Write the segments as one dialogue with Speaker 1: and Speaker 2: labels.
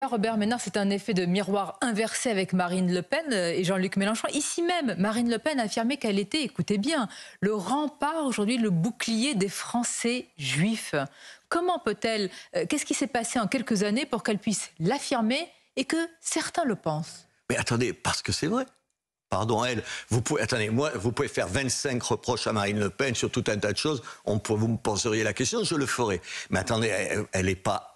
Speaker 1: Robert Ménard, c'est un effet de miroir inversé avec Marine Le Pen et Jean-Luc Mélenchon. Ici même, Marine Le Pen a affirmé qu'elle était, écoutez bien, le rempart aujourd'hui, le bouclier des Français juifs. Comment peut-elle, qu'est-ce qui s'est passé en quelques années pour qu'elle puisse l'affirmer et que certains le pensent?
Speaker 2: Mais attendez, parce que c'est vrai. Pardon, elle, vous pouvez, attendez, moi, vous pouvez faire 25 reproches à Marine Le Pen sur tout un tas de choses. Vous me poseriez la question, je le ferai. Mais attendez, elle n'est pas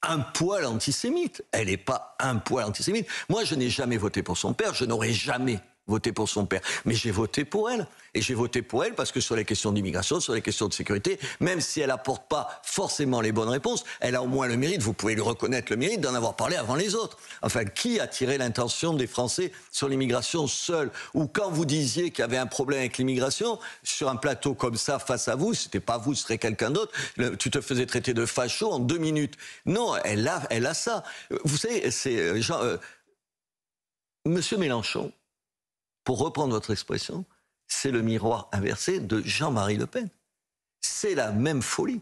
Speaker 2: un poil antisémite. Elle n'est pas un poil antisémite. Moi, je n'ai jamais voté pour son père. Je n'aurais jamais voté pour son père. Mais j'ai voté pour elle. Et j'ai voté pour elle parce que sur les questions d'immigration, sur les questions de sécurité, même si elle n'apporte pas forcément les bonnes réponses, elle a au moins le mérite, vous pouvez lui reconnaître le mérite d'en avoir parlé avant les autres. Enfin, qui a tiré l'intention des Français sur l'immigration seul? Ou quand vous disiez qu'il y avait un problème avec l'immigration, sur un plateau comme ça, face à vous, c'était pas vous, ce serait quelqu'un d'autre, tu te faisais traiter de facho en 2 minutes. Non, elle a ça. Vous savez, c'est Monsieur Mélenchon, pour reprendre votre expression, c'est le miroir inversé de Jean-Marie Le Pen. C'est la même folie.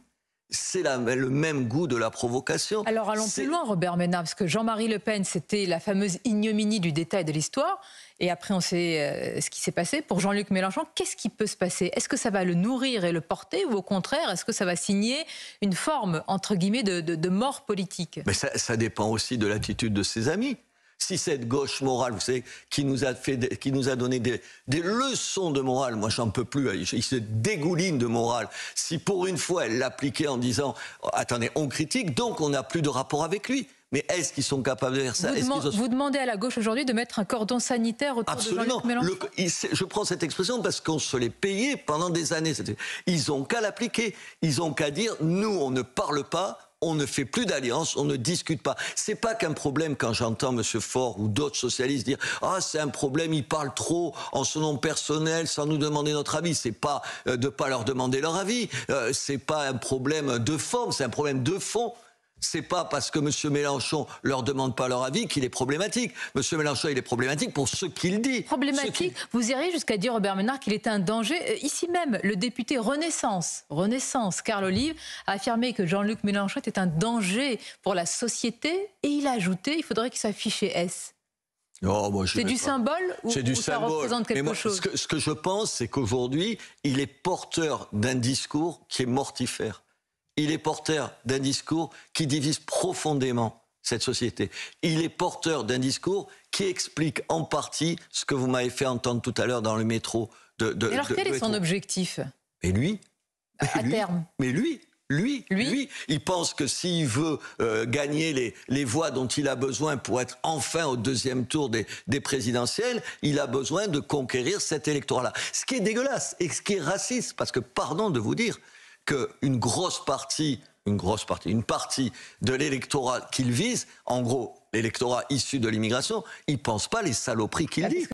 Speaker 2: C'est le même goût de la provocation.
Speaker 1: Alors allons plus loin, Robert Ménard, parce que Jean-Marie Le Pen, c'était la fameuse ignominie du détail de l'histoire. Et après, on sait ce qui s'est passé. Pour Jean-Luc Mélenchon, qu'est-ce qui peut se passer? Est-ce que ça va le nourrir et le porter? Ou au contraire, est-ce que ça va signer une forme, entre guillemets, de mort politique?
Speaker 2: Mais ça dépend aussi de l'attitude de ses amis. Si cette gauche morale, vous savez, qui nous a donné des leçons de morale, moi j'en peux plus, il se dégouline de morale. Si pour une fois elle l'appliquait en disant « Attendez, on critique, donc on n'a plus de rapport avec lui ». Mais est-ce qu'ils sont capables de faire ça?
Speaker 1: Vous demandez à la gauche aujourd'hui de mettre un cordon sanitaire autour de Jean-Luc Mélenchon?
Speaker 2: Je prends cette expression parce qu'on se l'est payé pendant des années. Ils ont qu'à l'appliquer. Ils ont qu'à dire « Nous, on ne parle pas ». On ne fait plus d'alliance, on ne discute pas. C'est pas qu'un problème quand j'entends M. Faure ou d'autres socialistes dire « Ah, c'est un problème, ils parlent trop en son nom personnel sans nous demander notre avis ». C'est pas de pas leur demander leur avis. C'est pas un problème de forme, c'est un problème de fond. C'est pas parce que M. Mélenchon leur demande pas leur avis qu'il est problématique. M. Mélenchon, il est problématique pour ce qu'il dit.
Speaker 1: Problématique, vous iriez jusqu'à dire, Robert Ménard, qu'il est un danger. Ici même, le député Renaissance, Carl Olive, a affirmé que Jean-Luc Mélenchon était un danger pour la société. Et il a ajouté, il faudrait qu'il soit fiché S.
Speaker 2: Oh,
Speaker 1: c'est du symbole ou ça représente quelque chose?
Speaker 2: Ce que je pense, c'est qu'aujourd'hui, il est porteur d'un discours qui est mortifère. Il est porteur d'un discours qui divise profondément cette société. Il est porteur d'un discours qui explique en partie ce que vous m'avez fait entendre tout à l'heure dans le métro.
Speaker 1: Alors quel est son objectif?
Speaker 2: Et lui?
Speaker 1: À terme.
Speaker 2: Mais lui, il pense que s'il veut gagner les voix dont il a besoin pour être enfin au 2e tour des présidentielles, il a besoin de conquérir cet électorat-là. Ce qui est dégueulasse et ce qui est raciste, parce que, pardon de vous dire, qu'une partie de l'électorat qu'il vise, en gros l'électorat issu de l'immigration, il ne pense pas les saloperies qu'il dit.